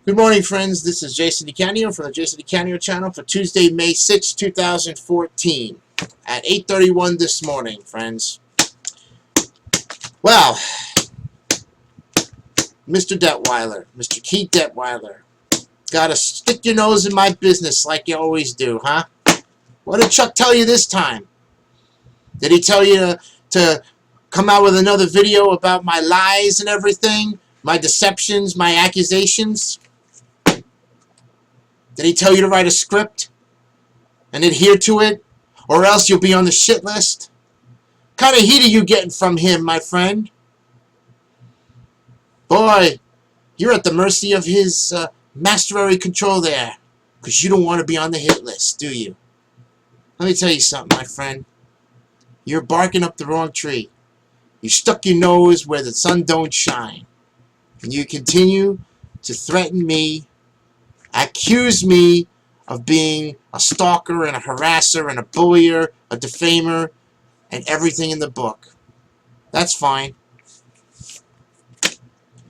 Good morning, friends. This is Jason DeCanio from the Jason DeCanio channel for Tuesday, May 6, 2014 at 8:31 this morning, friends. Well, Mr. Detweiler, Mr. Keith Detweiler, gotta stick your nose in my business like you always do, huh? What did Chuck tell you this time? Did he tell you to come out with another video about my lies and everything? My deceptions, my accusations? Did he tell you to write a script and adhere to it, or else you'll be on the shit list? What kind of heat are you getting from him, my friend? Boy, you're at the mercy of his mastery control there, because you don't want to be on the hit list, do you? Let me tell you something, my friend. You're barking up the wrong tree. You stuck your nose where the sun don't shine. And you continue to threaten me, accuse me of being a stalker and a harasser and a bullier, a defamer, and everything in the book. That's fine.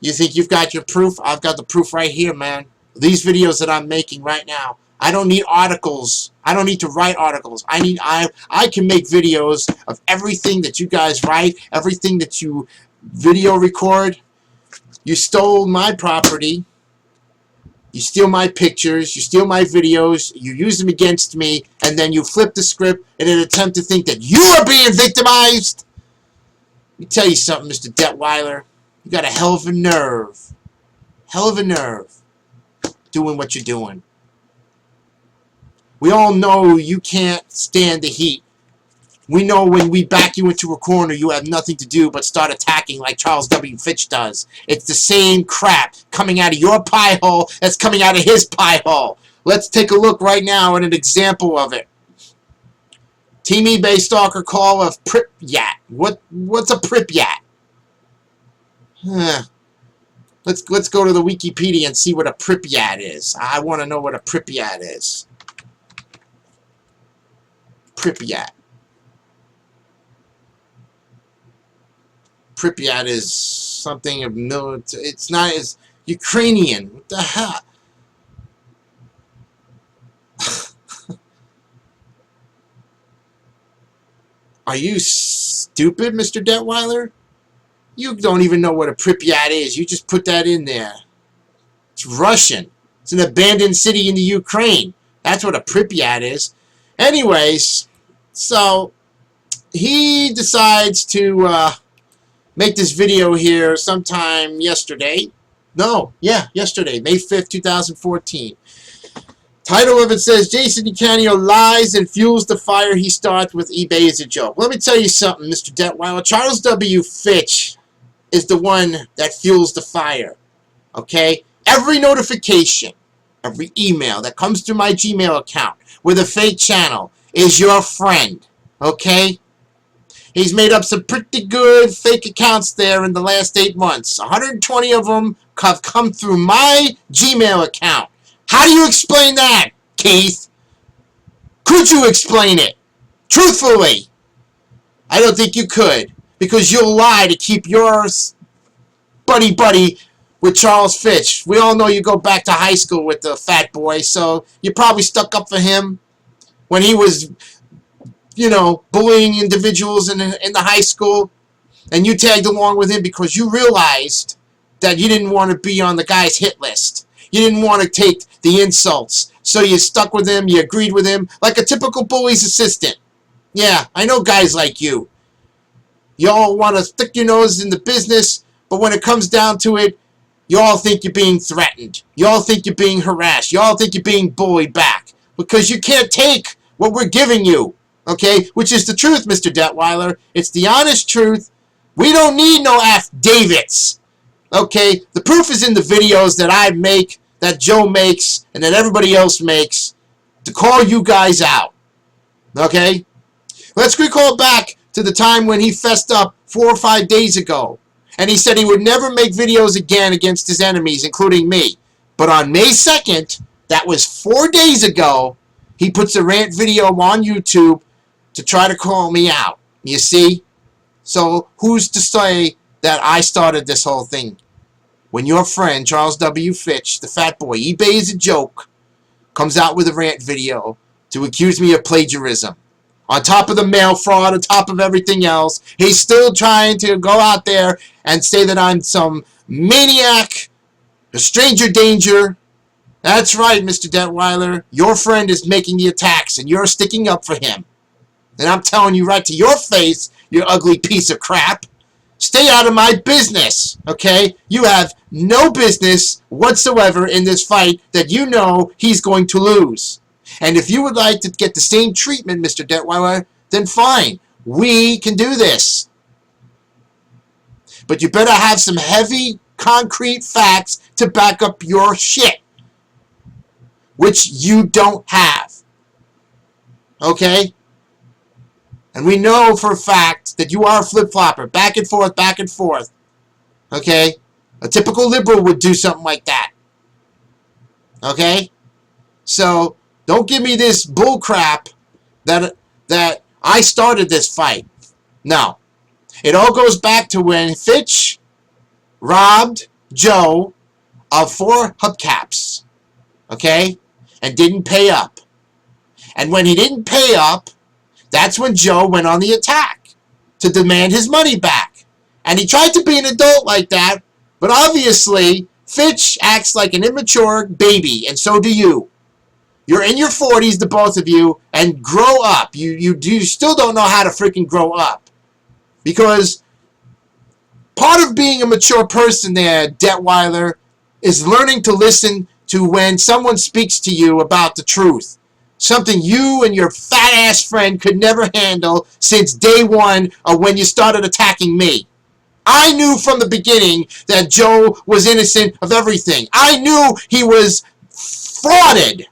You think you've got your proof? I've got the proof right here, man. These videos that I'm making right now. I don't need articles. I don't need to write articles. I can make videos of everything that you guys write, everything that you video record. You stole my property. You steal my pictures, you steal my videos, you use them against me, and then you flip the script in an attempt to think that you are being victimized. Let me tell you something, Mr. Detweiler. You got a hell of a nerve. Hell of a nerve doing what you're doing. We all know you can't stand the heat. We know when we back you into a corner, you have nothing to do but start attacking like Charles W. Fitch does. It's the same crap coming out of your pie hole that's coming out of his pie hole. Let's take a look right now at an example of it. Team eBay stalker call of Pripyat. What's a Pripyat? Let's go to the Wikipedia and see what a Pripyat is. I want to know what a Pripyat is. Pripyat. Pripyat is something of military. It's not as Ukrainian. What the hell? Are you stupid, Mr. Detweiler? You don't even know what a Pripyat is. You just put that in there. It's Russian. It's an abandoned city in the Ukraine. That's what a Pripyat is. Anyways, so he decides to make this video here sometime yesterday. No, yeah, yesterday, May 5th, 2014. Title of it says, Jason DeCanio lies and fuels the fire he starts with eBay is a joke. Let me tell you something, Mr. Detweiler. Charles W. Fitch is the one that fuels the fire. Okay? Every notification, every email that comes through my Gmail account with a fake channel is your friend. Okay? He's made up some pretty good fake accounts there in the last 8 months. 120 of them have come through my Gmail account. How do you explain that, Keith? Could you explain it? Truthfully. I don't think you could. Because you'll lie to keep your buddy with Charles Fitch. We all know you go back to high school with the fat boy, so you probably stuck up for him when he was, you know, bullying individuals in the high school, and you tagged along with him because you realized that you didn't want to be on the guy's hit list. You didn't want to take the insults, so you stuck with him, you agreed with him, like a typical bully's assistant. Yeah, I know guys like you. You all want to stick your nose in the business, but when it comes down to it, you all think you're being threatened. You all think you're being harassed. You all think you're being bullied back because you can't take what we're giving you. Okay, which is the truth, Mr. Detweiler. It's the honest truth. We don't need no affidavits. Okay, the proof is in the videos that I make, that Joe makes, and that everybody else makes to call you guys out. Okay, let's recall back to the time when he fessed up 4 or 5 days ago, and he said he would never make videos again against his enemies, including me. But on May 2nd, that was 4 days ago, he puts a rant video on YouTube to try to call me out. You see? So who's to say that I started this whole thing? when your friend, Charles W. Fitch, the fat boy, eBay is a joke, comes out with a rant video to accuse me of plagiarism. On top of the mail fraud, on top of everything else, he's still trying to go out there and say that I'm some maniac, a stranger danger. That's right, Mr. Detweiler. Your friend is making the attacks, and you're sticking up for him. And I'm telling you right to your face, you ugly piece of crap. Stay out of my business, okay? You have no business whatsoever in this fight that you know he's going to lose. And if you would like to get the same treatment, Mr. Detweiler, then fine. We can do this. But you better have some heavy, concrete facts to back up your shit, which you don't have. Okay? And we know for a fact that you are a flip-flopper. Back and forth, back and forth. Okay? A typical liberal would do something like that. Okay? So, don't give me this bull crap that I started this fight. No. It all goes back to when Fitch robbed Joe of 4 hubcaps. Okay? And didn't pay up. And when he didn't pay up, that's when Joe went on the attack to demand his money back. And he tried to be an adult like that, but obviously Fitch acts like an immature baby, and so do you. You're in your 40s, the both of you, and grow up. You still don't know how to freaking grow up. Because part of being a mature person there, Detweiler, is learning to listen to when someone speaks to you about the truth. Something you and your fat-ass friend could never handle since day one of when you started attacking me. I knew from the beginning that Joe was innocent of everything. I knew he was frauded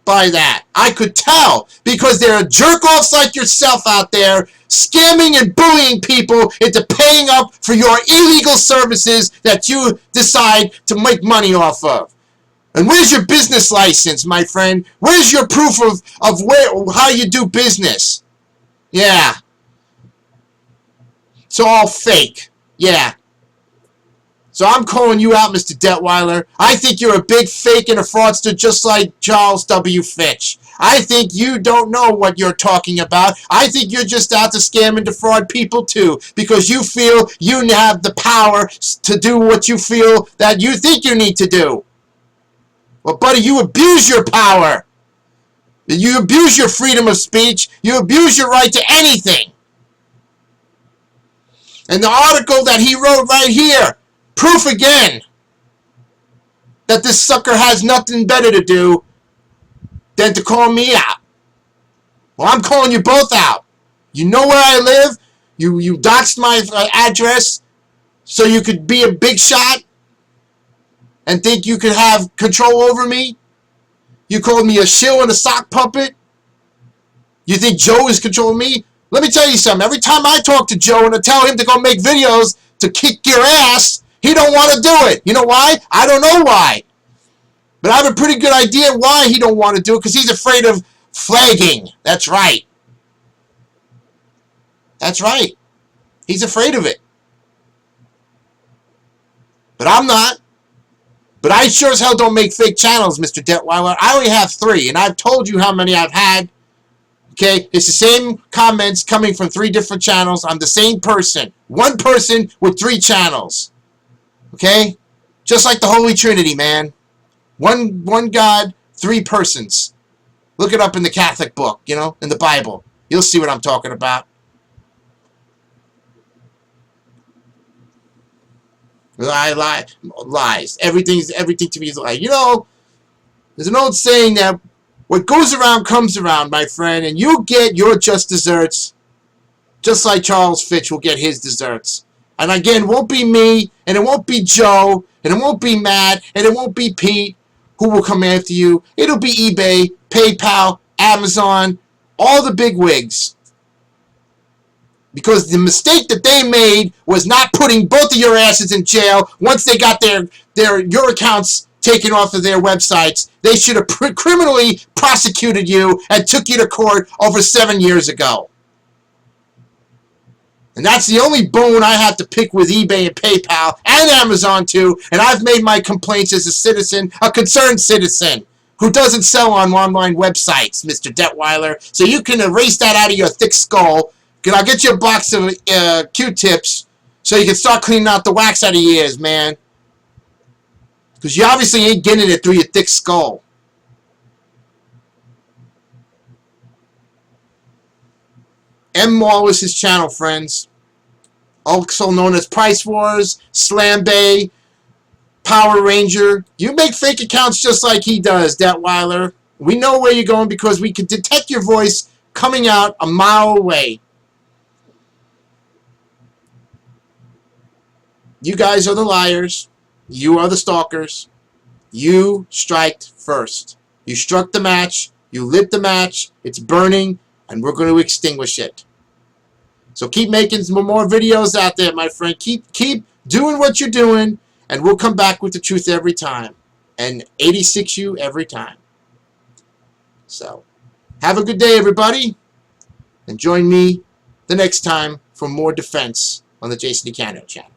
by that. I could tell, because there are jerk-offs like yourself out there scamming and bullying people into paying up for your illegal services that you decide to make money off of. And where's your business license, my friend? Where's your proof of how you do business? Yeah. It's all fake. Yeah. So I'm calling you out, Mr. Detweiler. I think you're a big fake and a fraudster just like Charles W. Fitch. I think you don't know what you're talking about. I think you're just out to scam and defraud people too, because you feel you have the power to do what you feel that you think you need to do. Well, buddy, you abuse your power. You abuse your freedom of speech. You abuse your right to anything. And the article that he wrote right here, proof again that this sucker has nothing better to do than to call me out. Well, I'm calling you both out. You know where I live. You doxed my address so you could be a big shot and think you could have control over me? You called me a shill and a sock puppet? You think Joe is controlling me? Let me tell you something. Every time I talk to Joe and I tell him to go make videos to kick your ass, he don't want to do it. You know why? I don't know why. But I have a pretty good idea why he don't want to do it, because he's afraid of flagging. That's right. That's right. He's afraid of it. But I'm not. But I sure as hell don't make fake channels, Mr. Detweiler. I only have 3, and I've told you how many I've had. Okay? It's the same comments coming from 3 different channels. I'm the same person. One person with 3 channels. Okay? Just like the Holy Trinity, man. One God, 3 persons. Look it up in the Catholic book, you know, in the Bible. You'll see what I'm talking about. Lies. Everything to me is a lie. You know, there's an old saying that what goes around comes around, my friend, and you get your just desserts, just like Charles Fitch will get his desserts. And again, it won't be me, and it won't be Joe, and it won't be Matt, and it won't be Pete who will come after you. It'll be eBay, PayPal, Amazon, all the big wigs. Because the mistake that they made was not putting both of your asses in jail once they got your accounts taken off of their websites. They should have criminally prosecuted you and took you to court over 7 years ago. And that's the only bone I have to pick with eBay and PayPal and Amazon too. And I've made my complaints as a citizen, a concerned citizen, who doesn't sell on online websites, Mr. Detweiler. So you can erase that out of your thick skull. I'll get you a box of Q-tips so you can start cleaning out the wax out of your ears, man. Because you obviously ain't getting it through your thick skull. M. Mall is his channel, friends. Also known as Price Wars, Slam Bay, Power Ranger. You make fake accounts just like he does, Detweiler. We know where you're going because we can detect your voice coming out a mile away. You guys are the liars. You are the stalkers. You striked first. You struck the match. You lit the match. It's burning, and we're going to extinguish it. So keep making some more videos out there, my friend. Keep doing what you're doing, and we'll come back with the truth every time. And 86 you every time. So, have a good day, everybody. And join me the next time for more defense on the Jason DeCanto channel.